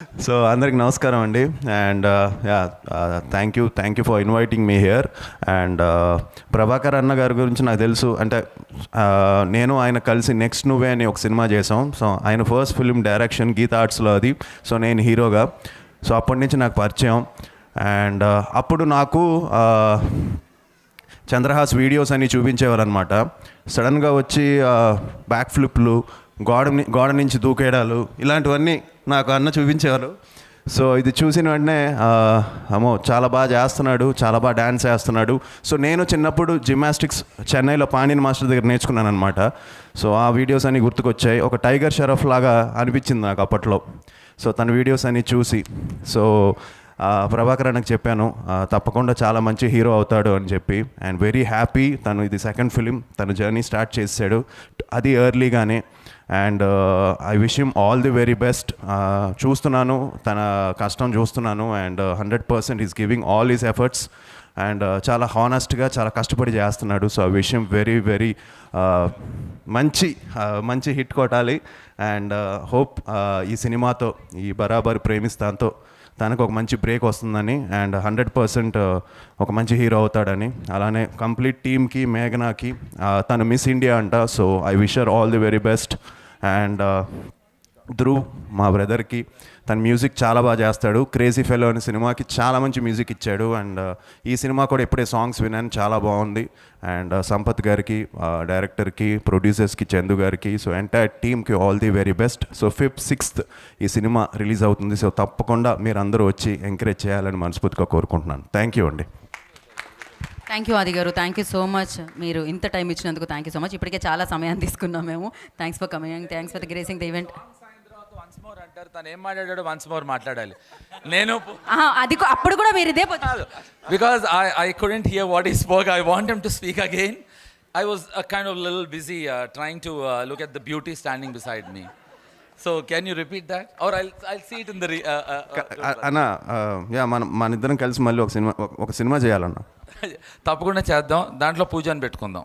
So అందరికి నమస్కారం అండి. And yeah thank you for inviting me here. And Prabhakar అన్న గారి గురించి నాకు తెలుసు. అంటే నేను ఆయన కలిసి నెక్స్ట్ నువ్వే అని ఒక సినిమా చేసాం. సో ఆయన ఫస్ట్ ఫిల్మ్ డైరెక్షన్ గీత ఆర్ట్స్లో అది. సో నేను హీరోగా. సో అప్పటి నుంచి నాకు పరిచయం. అండ్ అప్పుడు నాకు చంద్రహాస్ వీడియోస్ అన్నీ చూపించేవారు అనమాట. సడన్గా వచ్చి బ్యాక్ ఫ్లిప్లు, గోడ నుంచి దూకేయడాలు, ఇలాంటివన్నీ నాకు అన్న చూపించేవారు. సో ఇది చూసిన వెంటనే అమ్మో చాలా బాగా చేస్తున్నాడు, చాలా బాగా డ్యాన్స్ చేస్తున్నాడు. సో నేను చిన్నప్పుడు జిమ్నాస్టిక్స్ చెన్నైలో పాణిని మాస్టర్ దగ్గర నేర్చుకున్నాను అనమాట. సో ఆ వీడియోస్ అన్నీ గుర్తుకొచ్చాయి. ఒక టైగర్ షరఫ్ లాగా అనిపించింది నాకు అప్పట్లో. సో తన వీడియోస్ అన్నీ చూసి సో ప్రభాకర్ అన్నకు చెప్పాను తప్పకుండా చాలా మంచి హీరో అవుతాడు అని చెప్పి. And very happy. తను ఇది సెకండ్ ఫిలిం, తను జర్నీ స్టార్ట్ చేసాడు అది ఎర్లీగానే. And I wish him all the very best. చూస్తున్నాను తన కష్టం చూస్తున్నాను. And 100% is giving all his efforts. And చాలా హానెస్ట్గా చాలా కష్టపడి చేస్తున్నాడు. సో ఆ విషయం వెరీ వెరీ మంచి హిట్ కొట్టాలి. అండ్ హోప్ ఈ సినిమాతో, ఈ బరాబర్ ప్రేమిస్తాన్తో తనకు ఒక మంచి బ్రేక్ వస్తుందని. అండ్ 100% ఒక మంచి హీరో అవుతాడని. అలానే కంప్లీట్ టీమ్కి, మేఘనాకి, తను మిస్ ఇండియా అంట. So I wish her all the very best. And Dhruv మా బ్రదర్కి, తన మ్యూజిక్ చాలా బాగా చేస్తాడు. క్రేజీ ఫెలో అనే సినిమాకి చాలా మంచి మ్యూజిక్ ఇచ్చాడు. అండ్ ఈ సినిమా కూడా ఇప్పుడే సాంగ్స్ విన్నాను, చాలా బాగుంది. అండ్ సంపత్ గారికి, డైరెక్టర్కి, ప్రొడ్యూసర్స్కి, చందు గారికి, సో ఎంటైర్ టీమ్కి all the very best. So 5th, 6th ఈ సినిమా రిలీజ్ అవుతుంది. సో తప్పకుండా మీరు అందరూ వచ్చి ఎంకరేజ్ చేయాలని మనస్ఫూర్తిగా కోరుకుంటున్నాను. థ్యాంక్ యూ అండి. థ్యాంక్ యూ ఆది గారు, థ్యాంక్ యూ సో మచ్. మీరు ఇంత టైం ఇచ్చినందుకు థ్యాంక్ యూ సో మచ్. ఇప్పటికే చాలా సమయాన్ని తీసుకున్నాం మేము. Thanks for coming, thanks for gracing the event. Once more అంటారు, తను ఏం మాట్లాడాడు వన్స్ మోర్ మాట్లాడాలి. నేను అది అప్పుడు కూడా మీరు ఇదే because I couldn't hear what he spoke. I want him to speak again. I was kind of a little busy trying to look at the beauty standing beside me. So can you repeat that? Or I'll see it in the అన్న yeah మన ఇద్దరం కలిసి మళ్ళీ ఒక cinema చేయాలన్నా. తప్పకుండా చేద్దాం. దాంట్లో పూజని పెట్టుకుందాం.